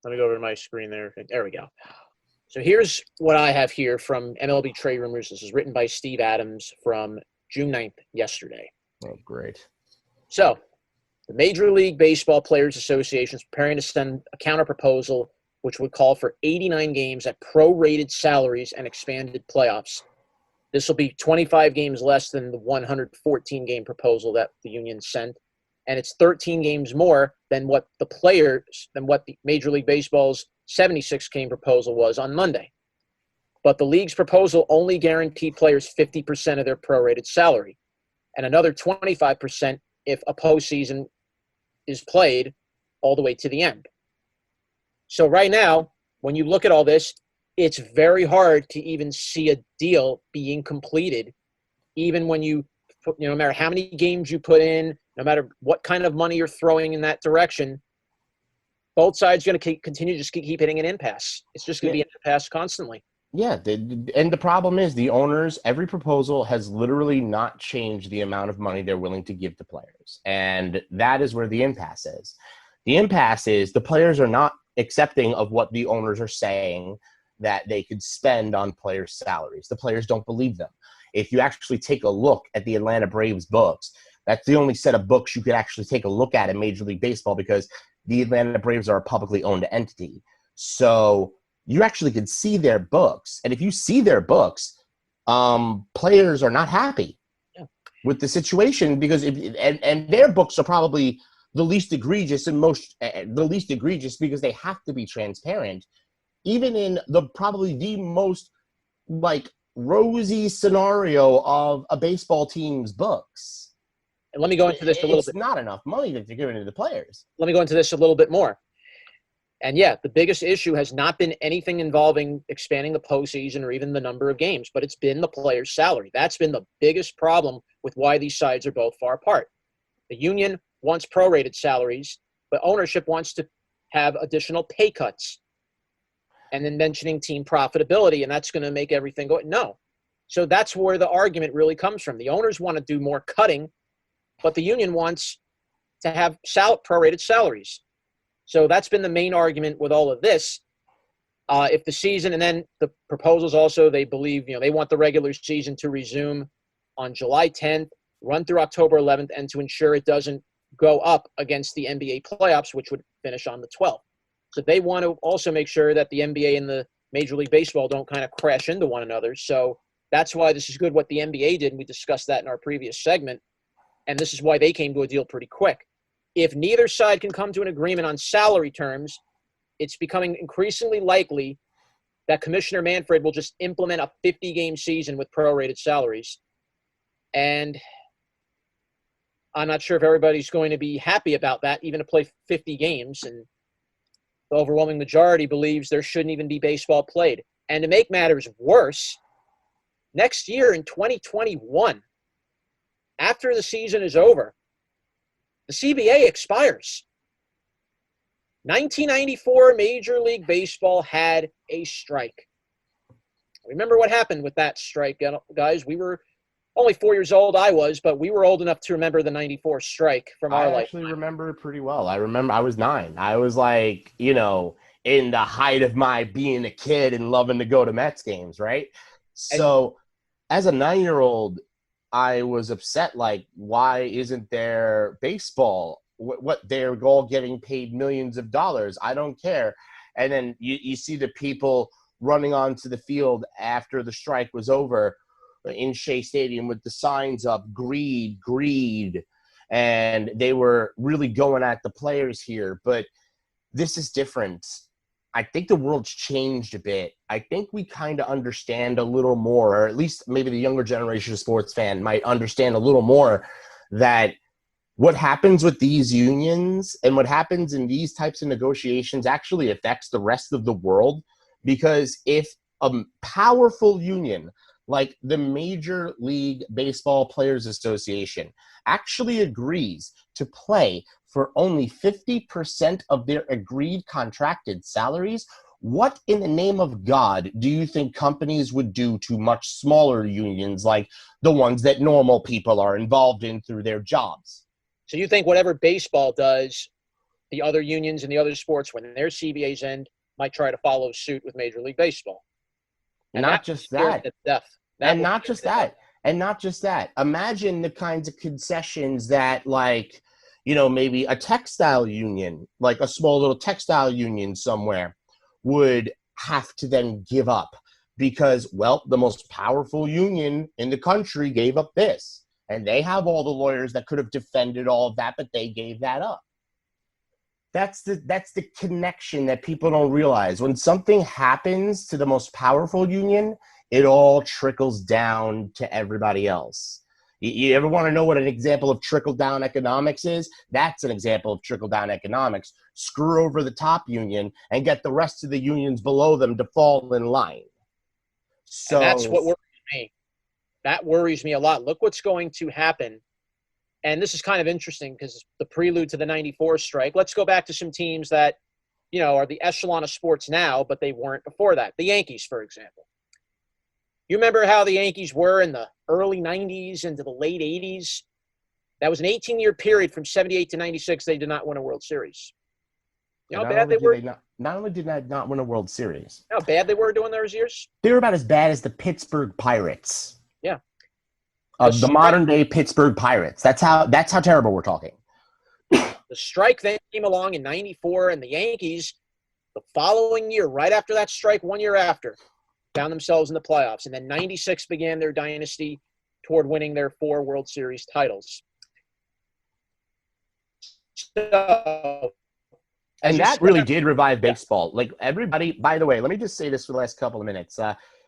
Let me go over to my screen there. There we go. So here's what I have here from MLB Trade Rumors. This is written by Steve Adams from June 9th, yesterday. Oh, great. So The Major League Baseball Players Association is preparing to send a counterproposal which would call for 89 games at prorated salaries and expanded playoffs. This will be 25 games less than the 114-game proposal that the union sent, and it's 13 games more than what the Major League Baseball's 76-game proposal was on Monday. But the league's proposal only guaranteed players 50% of their prorated salary, and another 25% if a postseason is played all the way to the end. So right now, when you look at all this, it's very hard to even see a deal being completed, even when no matter how many games you put in, no matter what kind of money you're throwing in that direction, both sides are going to continue to just keep hitting an impasse. It's just going to be an impasse constantly. Yeah, and the problem is the owners, every proposal has literally not changed the amount of money they're willing to give to players. And that is where the impasse is. The impasse is the players are not accepting of what the owners are saying that they could spend on players' salaries. The players don't believe them. If you actually take a look at the Atlanta Braves books, that's the only set of books you could actually take a look at in Major League Baseball because the Atlanta Braves are a publicly owned entity. So you actually can see their books. And if you see their books, players are not happy with the situation because and their books are probably the least egregious because they have to be transparent, even in probably the most rosy scenario of a baseball team's books. And let me go into this a little bit. It's not enough money that you're giving to the players. Let me go into this a little bit more. And yeah, the biggest issue has not been anything involving expanding the postseason or even the number of games, but it's been the player's salary. That's been the biggest problem with why these sides are both far apart. The union wants prorated salaries, but ownership wants to have additional pay cuts. And then mentioning team profitability, and that's going to make everything go. No. So that's where the argument really comes from. The owners want to do more cutting, but the union wants to have prorated salaries. So that's been the main argument with all of this. If the season, and then the proposals also, they believe, they want the regular season to resume on July 10th, run through October 11th, and to ensure it doesn't go up against the NBA playoffs, which would finish on the 12th. So they want to also make sure that the NBA and the Major League Baseball don't kind of crash into one another. So that's why this is good what the NBA did, and we discussed that in our previous segment. And this is why they came to a deal pretty quick. If neither side can come to an agreement on salary terms, it's becoming increasingly likely that Commissioner Manfred will just implement a 50-game season with prorated salaries. And I'm not sure if everybody's going to be happy about that, even to play 50 games. And the overwhelming majority believes there shouldn't even be baseball played. And to make matters worse, next year in 2021, after the season is over, the CBA expires. 1994 Major League Baseball had a strike. Remember what happened with that strike, guys? We were only 4 years old, I was, but we were old enough to remember the 94 strike from our life. I actually remember it pretty well. I remember I was 9. I was in the height of my being a kid and loving to go to Mets games, right? So as a 9-year-old, I was upset, why isn't there baseball? What they're all getting paid millions of dollars. I don't care. And then you see the people running onto the field after the strike was over in Shea Stadium with the signs up, greed, greed. And they were really going at the players here. But this is different. I think the world's changed a bit. I think we kind of understand a little more, or at least maybe the younger generation of sports fan might understand a little more, that what happens with these unions and what happens in these types of negotiations actually affects the rest of the world. Because if a powerful union like the Major League Baseball Players Association actually agrees to play for only 50% of their agreed contracted salaries, what in the name of God do you think companies would do to much smaller unions like the ones that normal people are involved in through their jobs? So you think whatever baseball does, the other unions and the other sports, when their CBAs end, might try to follow suit with Major League Baseball? And not just that. And not just that. Imagine the kinds of concessions that, maybe a textile union, like a small little textile union somewhere, would have to then give up because, well, the most powerful union in the country gave up this. And they have all the lawyers that could have defended all of that, but they gave that up. That's the connection that people don't realize. When something happens to the most powerful union, it all trickles down to everybody else. You ever want to know what an example of trickle-down economics is? That's an example of trickle-down economics. Screw over the top union and get the rest of the unions below them to fall in line. So And that's what worries me. That worries me a lot. Look what's going to happen. And this is kind of interesting because the prelude to the 94 strike. Let's go back to some teams that, are the echelon of sports now, but they weren't before that. The Yankees, for example. You remember how the Yankees were in the early 90s into the late 80s? That was an 18-year period from 78 to 96. They did not win a World Series. You know how bad they were? Not only did they not win a World Series. How bad they were during those years? They were about as bad as the Pittsburgh Pirates. Yeah. The modern day Pittsburgh Pirates. That's how terrible we're talking. The strike then came along in 94, and the Yankees, the following year, right after that strike, 1 year after, found themselves in the playoffs. And then 96 began their dynasty toward winning their 4 World Series titles. And that really did revive baseball. Like everybody, by the way, let me just say this for the last couple of minutes.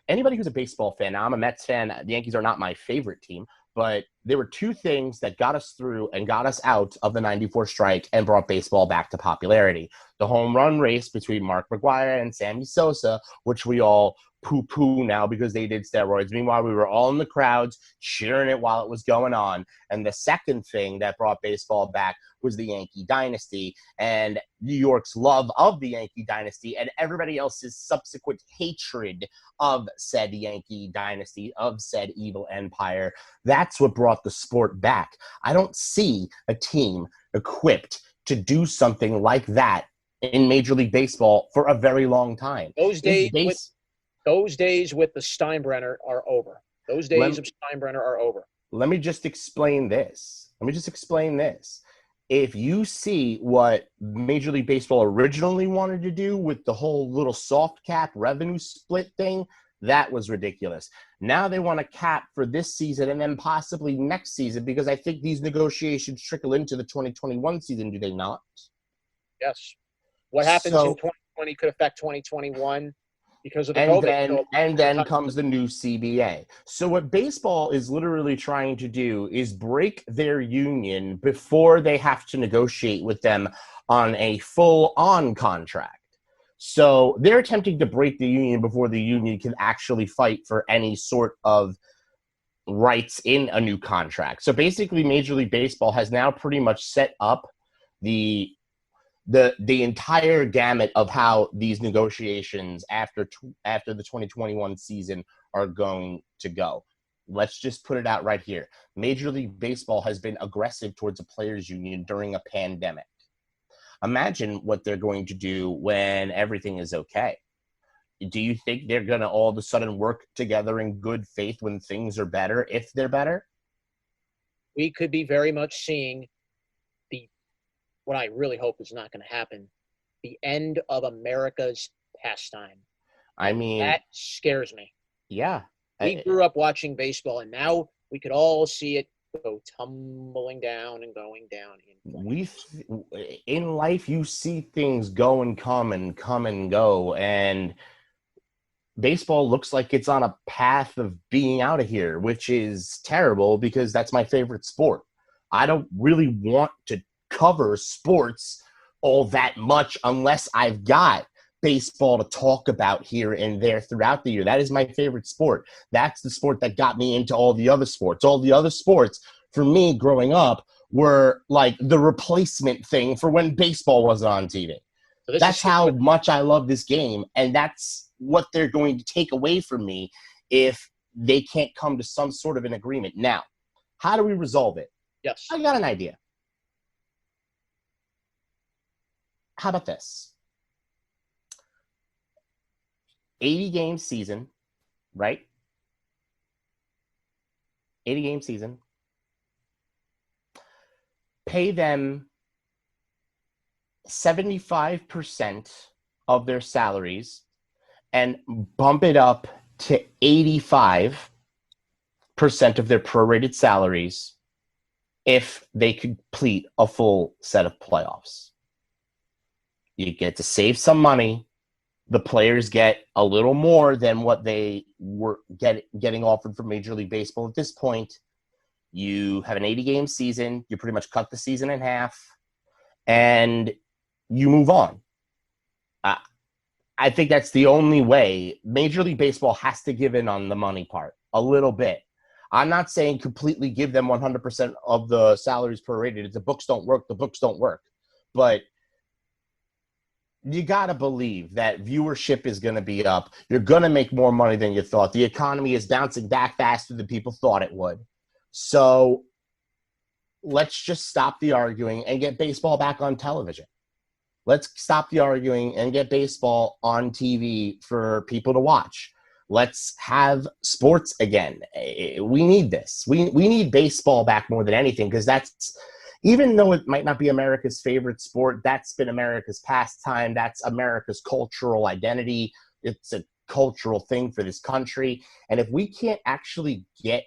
Anybody who's a baseball fan, now I'm a Mets fan. The Yankees are not my favorite team, but there were 2 things that got us through and got us out of the 94 strike and brought baseball back to popularity. The home run race between Mark McGwire and Sammy Sosa, which we all poo-poo now because they did steroids. Meanwhile, we were all in the crowds cheering it while it was going on. And the second thing that brought baseball back was the Yankee dynasty and New York's love of the Yankee dynasty and everybody else's subsequent hatred of said Yankee dynasty, of said evil empire. That's what brought the sport back. I don't see a team equipped to do something like that in Major League Baseball for a very long time. Those days with the Steinbrenner are over. Those days of Steinbrenner are over. Let me just explain this. If you see what Major League Baseball originally wanted to do with the whole little soft cap revenue split thing, that was ridiculous. Now they want to cap for this season and then possibly next season because I think these negotiations trickle into the 2021 season, do they not? Yes. What happens in 2020 could affect 2021 because of the COVID. And then comes the new CBA. So what baseball is literally trying to do is break their union before they have to negotiate with them on a full-on contract. So they're attempting to break the union before the union can actually fight for any sort of rights in a new contract. So basically, Major League Baseball has now pretty much set up the entire gamut of how these negotiations after the 2021 season are going to go. Let's just put it out right here. Major League Baseball has been aggressive towards a players' union during a pandemic. Imagine what they're going to do when everything is okay. Do you think they're going to all of a sudden work together in good faith when things are better, if they're better? We could be very much seeing what I really hope is not going to happen, the end of America's pastime. I mean, that scares me. Yeah. We grew up watching baseball, and now we could all see it go tumbling down and going down. In life, you see things go and come and go, and baseball looks like it's on a path of being out of here, which is terrible because that's my favorite sport. I don't really want to cover sports all that much unless I've got baseball to talk about here and there throughout the year. That is my favorite sport. That's the sport that got me into all the other sports. All the other sports, for me, growing up, were like the replacement thing for when baseball wasn't on TV. So that's how much I love this game, and that's what they're going to take away from me if they can't come to some sort of an agreement. Now, how do we resolve it? Yes. I got an idea. How about this? 80-game season, right? 80-game season. pay them 75% of their salaries and bump it up to 85% of their prorated salaries if they complete a full set of playoffs. You get to save some money. The players get a little more than what they were getting offered from Major League Baseball at this point. You have an 80-game season. You pretty much cut the season in half, and you move on. I think that's the only way. Major League Baseball has to give in on the money part a little bit. I'm not saying completely give them 100% of the salaries prorated. If the books don't work, the books don't work. But you got to believe that viewership is going to be up. You're going to make more money than you thought. The economy is bouncing back faster than people thought it would. So let's just stop the arguing and get baseball back on television. Let's stop the arguing and get baseball on TV for people to watch. Let's have sports again. We need this. We need baseball back more than anything, because that's, even though it might not be America's favorite sport, that's been America's pastime. That's America's cultural identity. It's a cultural thing for this country. And if we can't actually get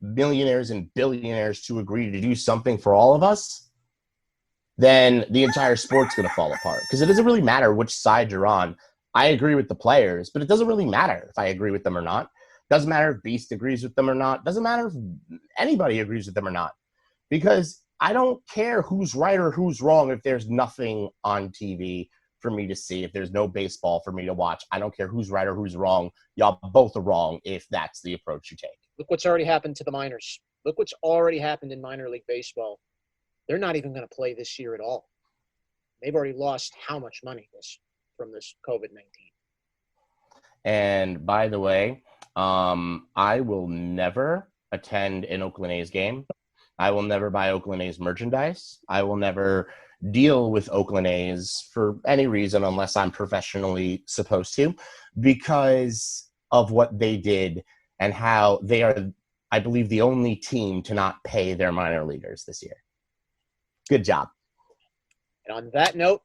millionaires and billionaires to agree to do something for all of us, then the entire sport's going to fall apart. Because it doesn't really matter which side you're on. I agree with the players, but it doesn't really matter if I agree with them or not. Doesn't matter if Beast agrees with them or not. Doesn't matter if anybody agrees with them or not. Because I don't care who's right or who's wrong if there's nothing on TV for me to see, if there's no baseball for me to watch. I don't care who's right or who's wrong. Y'all both are wrong if that's the approach you take. Look what's already happened to the minors. Look what's already happened in minor league baseball. They're not even going to play this year at all. They've already lost how much money from this COVID-19. And by the way, I will never attend an Oakland A's game. I will never buy Oakland A's merchandise. I will never deal with Oakland A's for any reason unless I'm professionally supposed to, because of what they did and how they are, I believe, the only team to not pay their minor leaguers this year. Good job. And on that note,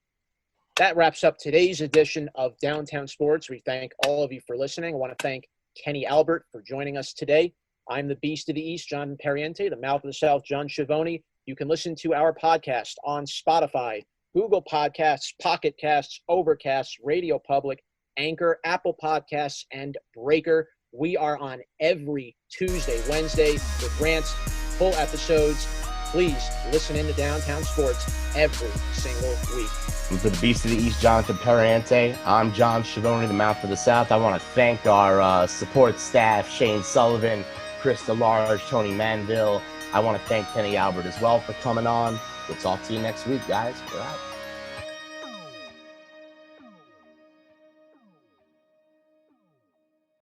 that wraps up today's edition of Downtown Sports. We thank all of you for listening. I want to thank Kenny Albert for joining us today. I'm the Beast of the East, John Perriente, the Mouth of the South, John Schiavone. You can listen to our podcast on Spotify, Google Podcasts, Pocket Casts, Overcast, Radio Public, Anchor, Apple Podcasts, and Breaker. We are on every Tuesday, Wednesday with rants, full episodes. Please listen into Downtown Sports every single week. And for the Beast of the East, Jonathan Perriente, I'm John Schiavone, the Mouth of the South. I want to thank our support staff, Shane Sullivan, Chris DeLarge, Tony Manville. I want to thank Kenny Albert as well for coming on. We'll talk to you next week, guys. We're out.